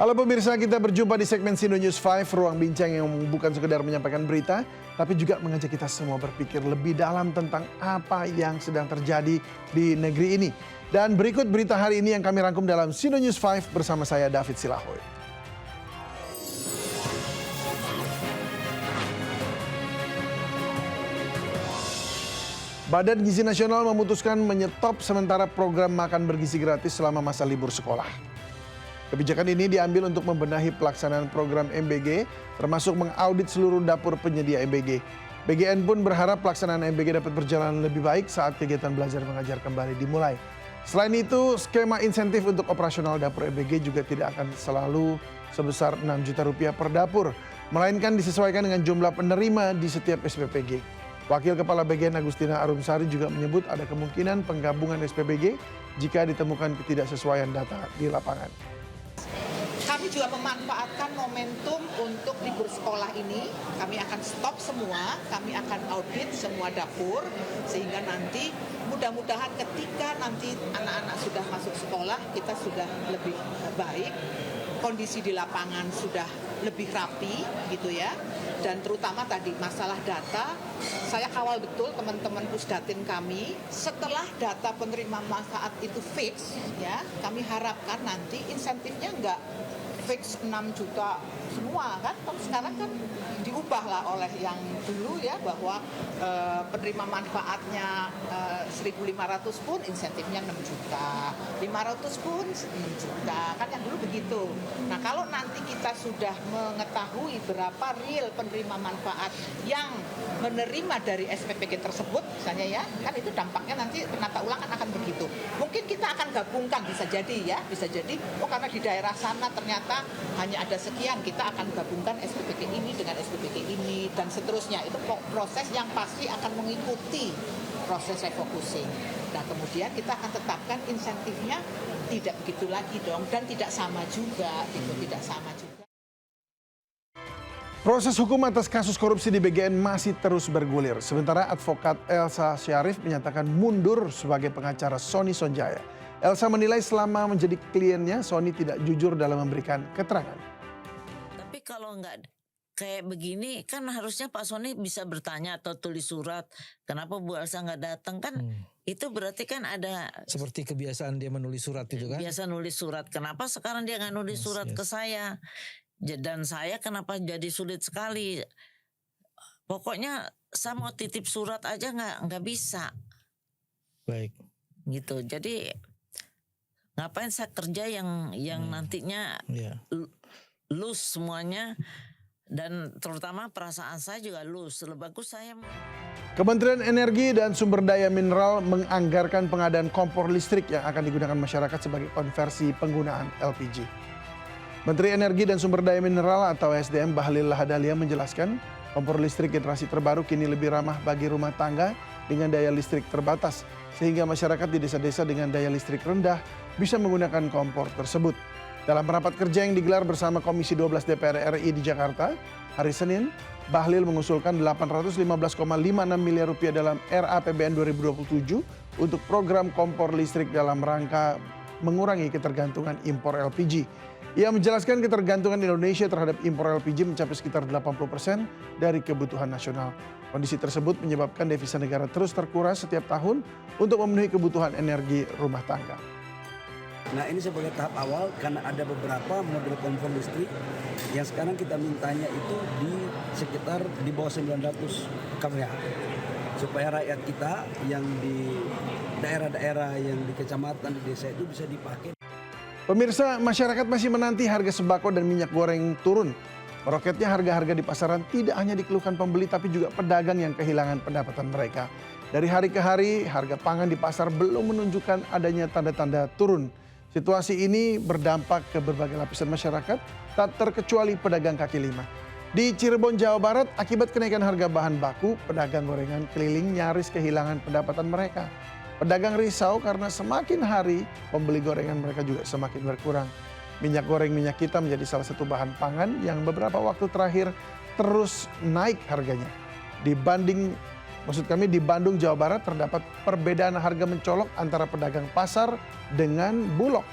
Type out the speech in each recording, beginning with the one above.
Halo pemirsa, kita berjumpa di segmen Sino News 5, ruang bincang yang bukan sekedar menyampaikan berita, tapi juga mengajak kita semua berpikir lebih dalam tentang apa yang sedang terjadi di negeri ini. Dan berikut berita hari ini yang kami rangkum dalam Sino News 5 bersama saya David Silahoy. Badan Gizi Nasional memutuskan menyetop sementara program makan bergizi gratis selama masa libur sekolah. Kebijakan ini diambil untuk membenahi pelaksanaan program MBG, termasuk mengaudit seluruh dapur penyedia MBG. BGN pun berharap pelaksanaan MBG dapat berjalan lebih baik saat kegiatan belajar mengajar kembali dimulai. Selain itu, skema insentif untuk operasional dapur MBG juga tidak akan selalu sebesar 6 juta rupiah per dapur, melainkan disesuaikan dengan jumlah penerima di setiap SPPG. Wakil Kepala BGN Agustina Arumsari juga menyebut ada kemungkinan penggabungan SPBG jika ditemukan ketidaksesuaian data di lapangan. Kami juga memanfaatkan momentum untuk libur sekolah ini. Kami akan stop semua, kami akan audit semua dapur, sehingga nanti mudah-mudahan ketika nanti anak-anak sudah masuk sekolah, kita sudah lebih baik, kondisi di lapangan sudah lebih rapi gitu ya. Dan terutama tadi masalah data, saya kawal betul teman-teman Pusdatin kami, setelah data penerima manfaat itu fix ya, kami harapkan nanti insentifnya enggak fix 6 juta semua kan, sekarang kan diubah lah oleh yang dulu ya, bahwa penerima manfaatnya 1.500 pun insentifnya 6 juta, 500 pun 6 juta, kan yang dulu begitu. Nah kalau nanti kita sudah mengetahui berapa real penerima manfaat yang menerima dari SPPG tersebut misalnya ya, kan itu dampaknya nanti penata ulangan akan begitu. Mungkin kita akan gabungkan, bisa jadi ya, bisa jadi oh karena di daerah sana ternyata hanya ada sekian, kita akan gabungkan SPPG ini dengan SPPG ini dan seterusnya. Itu proses yang pasti akan mengikuti proses refocusing. Nah kemudian kita akan tetapkan insentifnya tidak begitu lagi dong, dan tidak sama juga, itu tidak sama juga. Proses hukum atas kasus korupsi di BGN masih terus bergulir. Sementara advokat Elsa Syarif menyatakan mundur sebagai pengacara Sony Sonjaya. Elsa menilai selama menjadi kliennya, Sony tidak jujur dalam memberikan keterangan. Tapi kalau nggak kayak begini, kan harusnya Pak Sony bisa bertanya atau tulis surat. Kenapa Bu Elsa nggak datang kan? Itu berarti kan ada seperti kebiasaan dia menulis surat itu kan? Biasa nulis surat. Kenapa sekarang dia nggak nulis surat ke saya? Dan saya kenapa jadi sulit sekali? Pokoknya saya mau titip surat aja nggak bisa. Baik. Gitu. Jadi ngapain saya kerja yang nantinya loose semuanya, dan terutama perasaan saya juga loose. Lebih bagus saya. Kementerian Energi dan Sumber Daya Mineral menganggarkan pengadaan kompor listrik yang akan digunakan masyarakat sebagai konversi penggunaan LPG. Menteri Energi dan Sumber Daya Mineral atau SDM Bahlil Lahadalia menjelaskan kompor listrik generasi terbaru kini lebih ramah bagi rumah tangga dengan daya listrik terbatas, sehingga masyarakat di desa-desa dengan daya listrik rendah bisa menggunakan kompor tersebut. Dalam rapat kerja yang digelar bersama Komisi 12 DPR RI di Jakarta hari Senin, Bahlil mengusulkan 815,56 miliar rupiah dalam RAPBN 2027 untuk program kompor listrik dalam rangka mengurangi ketergantungan impor LPG. Ia menjelaskan ketergantungan Indonesia terhadap impor LPG mencapai sekitar 80% dari kebutuhan nasional. Kondisi tersebut menyebabkan devisa negara terus terkuras setiap tahun untuk memenuhi kebutuhan energi rumah tangga. Nah ini sebagai tahap awal karena ada beberapa model kompor listrik yang sekarang kita mintanya itu di sekitar di bawah 900 kWh. Supaya rakyat kita yang di daerah-daerah yang di kecamatan, di desa itu bisa dipakai. Pemirsa, masyarakat masih menanti harga sembako dan minyak goreng turun. Meroketnya harga-harga di pasaran tidak hanya dikeluhkan pembeli tapi juga pedagang yang kehilangan pendapatan mereka. Dari hari ke hari, harga pangan di pasar belum menunjukkan adanya tanda-tanda turun. Situasi ini berdampak ke berbagai lapisan masyarakat, tak terkecuali pedagang kaki lima. Di Cirebon, Jawa Barat, akibat kenaikan harga bahan baku, pedagang gorengan keliling nyaris kehilangan pendapatan mereka. Pedagang risau karena semakin hari pembeli gorengan mereka juga semakin berkurang. Minyak goreng minyak kita menjadi salah satu bahan pangan yang beberapa waktu terakhir terus naik harganya. Di Bandung, Jawa Barat terdapat perbedaan harga mencolok antara pedagang pasar dengan Bulog.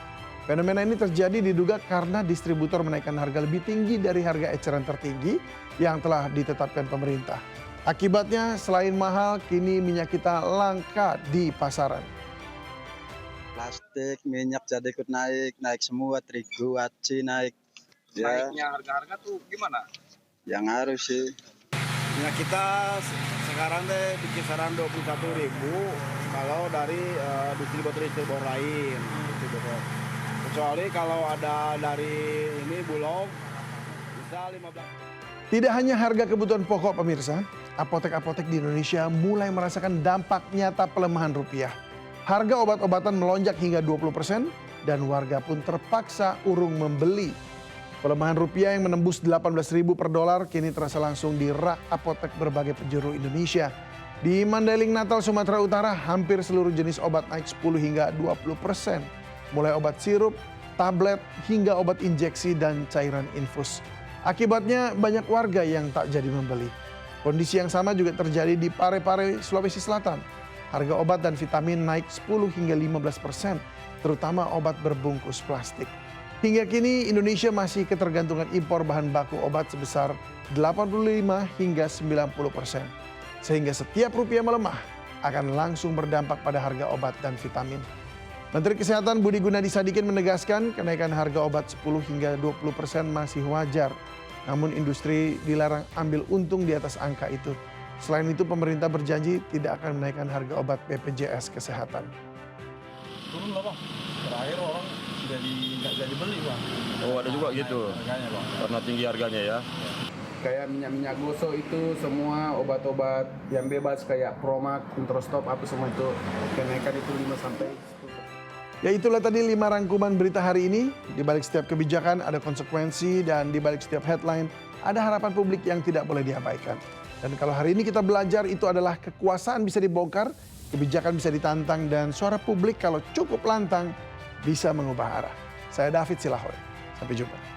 Fenomena ini terjadi diduga karena distributor menaikkan harga lebih tinggi dari harga eceran tertinggi yang telah ditetapkan pemerintah. Akibatnya selain mahal, kini minyak kita langka di pasaran. Plastik, minyak jadi ikut naik semua, terigu, aci naik. Ya, Naiknya harga-harga tuh gimana? yang harus sih. Minyak kita sekarang deh di kisaran 21.000 kalau dari distributor lain. Kecuali kalau ada dari ini Bulog bisa 15. Tidak hanya harga kebutuhan pokok pemirsa, apotek-apotek di Indonesia mulai merasakan dampak nyata pelemahan rupiah. Harga obat-obatan melonjak hingga 20% dan warga pun terpaksa urung membeli. Pelemahan rupiah yang menembus 18.000 per dolar kini terasa langsung di rak apotek berbagai penjuru Indonesia. Di Mandailing Natal, Sumatera Utara, hampir seluruh jenis obat naik 10 hingga 20%. Mulai obat sirup, tablet, hingga obat injeksi dan cairan infus. Akibatnya banyak warga yang tak jadi membeli. Kondisi yang sama juga terjadi di Parepare, Sulawesi Selatan. Harga obat dan vitamin naik 10 hingga 15%, terutama obat berbungkus plastik. Hingga kini Indonesia masih ketergantungan impor bahan baku obat sebesar 85 hingga 90%. Sehingga setiap rupiah melemah akan langsung berdampak pada harga obat dan vitamin. Menteri Kesehatan Budi Gunadi Sadikin menegaskan kenaikan harga obat 10 hingga 20% masih wajar. Namun industri dilarang ambil untung di atas angka itu. Selain itu pemerintah berjanji tidak akan menaikkan harga obat BPJS Kesehatan. Turun lah Bang, terakhir orang nggak jadi beli Bang. Oh ada juga gitu, Harganya Bang. karena tinggi harganya ya. Kayak minyak gosok itu semua obat-obat yang bebas kayak Promax, Introstop apa semua itu kenaikan itu 5-10%. Ya itulah tadi 5 rangkuman berita hari ini. Di balik setiap kebijakan ada konsekuensi dan di balik setiap headline ada harapan publik yang tidak boleh diabaikan. Dan kalau hari ini kita belajar itu adalah kekuasaan bisa dibongkar, kebijakan bisa ditantang dan suara publik kalau cukup lantang bisa mengubah arah. Saya David Silahoy. Sampai jumpa.